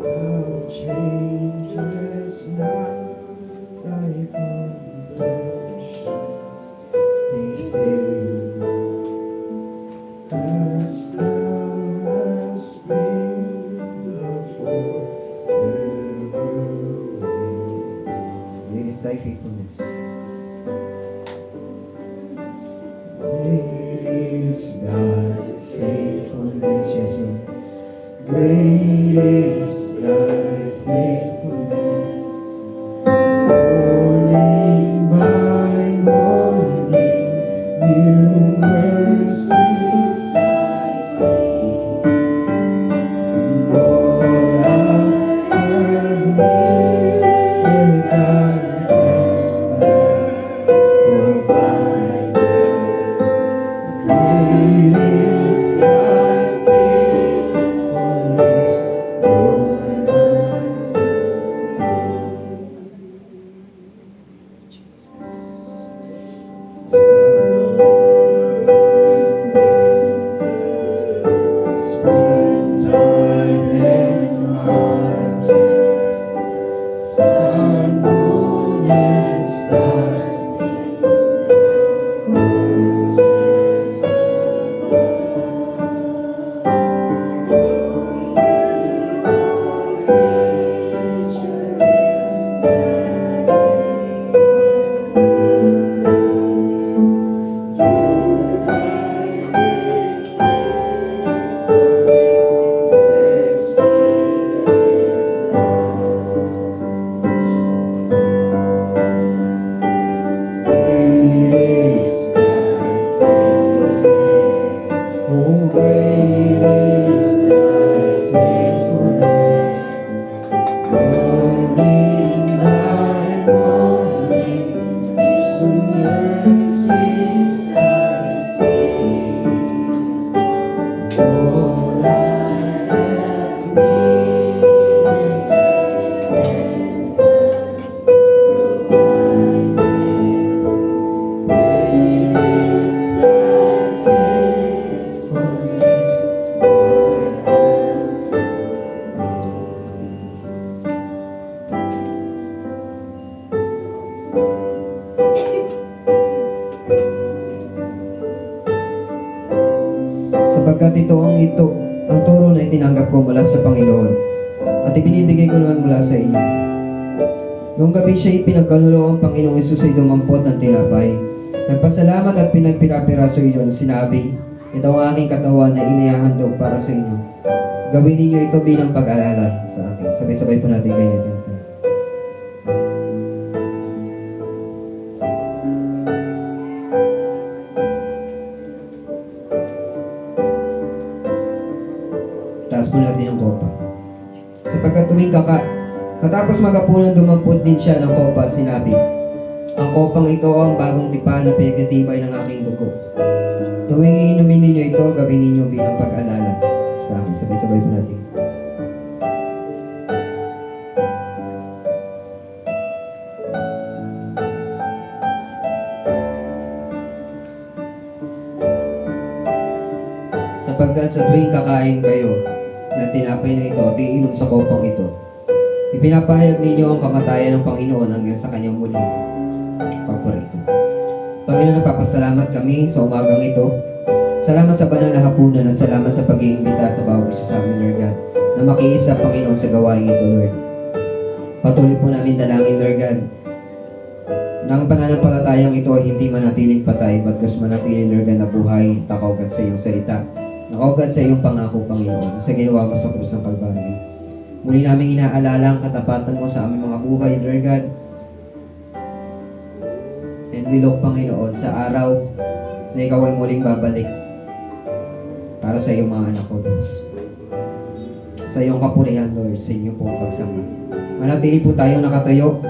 How changes not thy compassions, they fail. As thou hast been before ever will. Great is thy faithfulness. Great is thy faithfulness, yes, Lord. Great is thy faithfulness. Morning by morning, new mercies I see. And all I have needed, thy hand provided. Great is thy faithfulness, Lord, unto me. Jesus. Springtime and harvest, sun, moon, and stars. Sapagkat ang turo na itinanggap ko mula sa Panginoon at ibinibigay ko naman mula sa inyo. Noong gabi siya ipinagkanulo ang Panginoong Hesus ay dumampot ng tinapay. Nagpasalamat at pinagpirapiraso iyon, sinabi, ito ang aking katawan na inihahandog para sa inyo. Gawin ninyo ito bilang pag-alala sa akin. Sabay-sabay po natin kayo nito. Taas po natin ang kopa. Sapagkat matapos magapunan, dumampot din siya ng kopa at sinabi, ang kopang ito ang bagong tipan na pinagtitibay ng aking dugo. Tuwing iinumin ninyo ito, gawin ninyo bilang pag-alala sa akin. Sabay-sabay po natin. Sapagkat sa tuwing kakain kayo na tinapay na ito at iinom sa kopang ito, ipinapahayag ninyo ang kamatayan ng Panginoon hanggang sa kanyang muling pagparito. Panginoon, napapasalamat kami sa umagang ito. Salamat sa banal na hapunan at salamat sa pag-iimbita sa bawat isa sa amin, Lord God, na makiisa, Panginoon, sa gawain ito, Lord. Patuloy po namin dalangin, Lord God, na ang pananampalatayang ito ay hindi manatiling patay, bagkus manatiling, Lord God, na buhay, nakaugat sa iyong salita, nakaugat sa iyong pangako, Panginoon, sa ginawa mo sa krus ng Kalbaryo. Muli namin inaalala ang katapatan mo sa aming mga buhay, Lord God. And we look, Panginoon, sa araw na ikaw ay muling babalik para sa iyong mga anak ko, Diyos. Sa iyong kapurihan, Lord, sa inyong pong pagsama. Manatili po tayo nakatayo.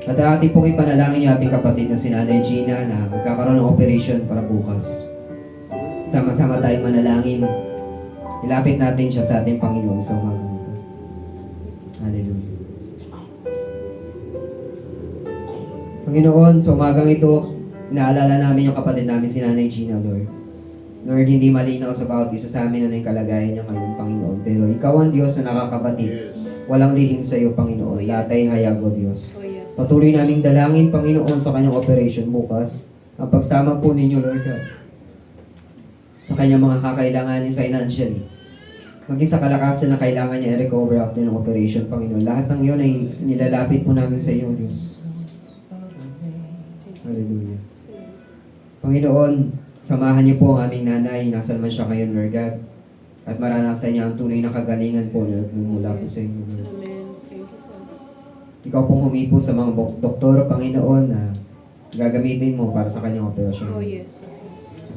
At ating pong ipanalangin yung ating kapatid na si Nanay Gina na magkakaroon ng operation para bukas. Sama-sama tayong manalangin. Ilapit natin siya sa ating Panginoon sa umagang ito. Hallelujah. Panginoon, sa umagang ito, naalala namin yung kapatid namin si Nanay Gina, Lord. Lord, hindi malinaw sa bawat isa sa amin ano yung kalagayan niya ngayon, Panginoon. Pero ikaw ang Diyos na nakakabatid. Walang lihim sa iyo, Panginoon. Lahat ay hayag, O Diyos. Patuloy naming dalangin, Panginoon, sa kanyang operation bukas. Ang pagsama po ninyo, Lord God, sa kanyang mga kakailanganin financially. Maging sa kalakasan na kailangan niya i-recover after ng operation, Panginoon. Lahat ng yun ay nilalapit po namin sa iyo, Diyos. Hallelujah. Panginoon, samahan niyo po ang aming nanay, nasan man siya ngayon, Lord God. At maranasan niya ang tunay na kagalingan po na nagmumula po sa inyo, Lord. Ikaw pong humipo sa mga doktor, Panginoon, na gagamitin mo para sa kanyang operasyon. Oh, yes.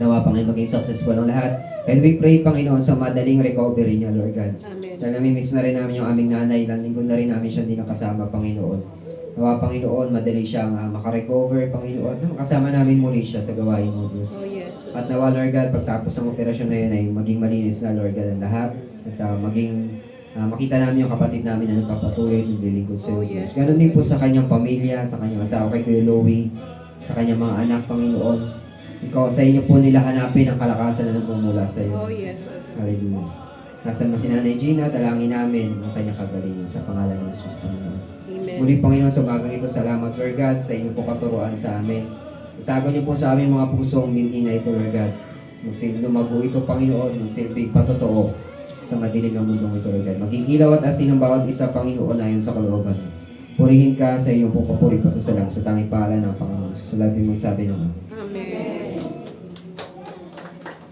Nawa, Panginoon, maging successful ang lahat. And we pray, Panginoon, sa madaling recovery niya, Lord God. Amen. Dahil namimiss na rin namin yung aming nanay, ilang linggo na rin namin siya hindi nakasama, Panginoon. Nawa, Panginoon, madali siyang makarecover, Panginoon, na makasama namin muli siya sa gawain mo, Diyos. Oh, yes. At nawa, Lord God, pagtapos ng operasyon na yun ay maging malinis na, Lord God, ang lahat. At maging makita namin yung kapatid namin na nagpapatuloy at naglilingkod sa iyo, Oh, Diyos. yes. Ganon din po sa kanyang pamilya, sa kanyang asawa kay Kuya Louie, sa kanyang mga anak, Panginoon. Ikaw, sa inyo po nila hanapin ang kalakasan na nagmumula sa iyo. Oh, yes. Hallelujah. Nasaan man si Nanay Gina, dalangin namin ang kanyang kagalingan sa pangalan ng Jesus, Panginoon. Amen. Muli, Panginoon, sa umagang ito, salamat, Lord God, sa inyong po katuruan sa amin. Itago niyo po sa aming mga puso ang binti na ito, Lord God. Magsilbi lumago ito, Panginoon, magsilbing patotoo sa madilim ng mundong ito, Lord God. Maging ilaw at asin ng bawat isa, Panginoon, ayon sa kalooban. Purihin ka sa iyong po papuri pasasalam sa tanging pangalan ng Panginoon. Sa labi mong sabi ng Amen.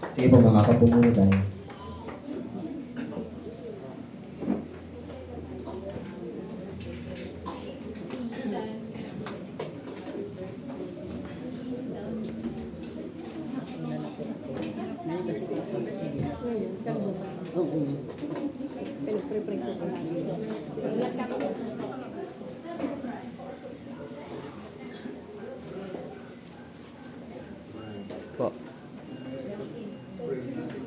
Sige po, makakapo muna tayo. Oo. Pinag-pre-pre ko pa lang.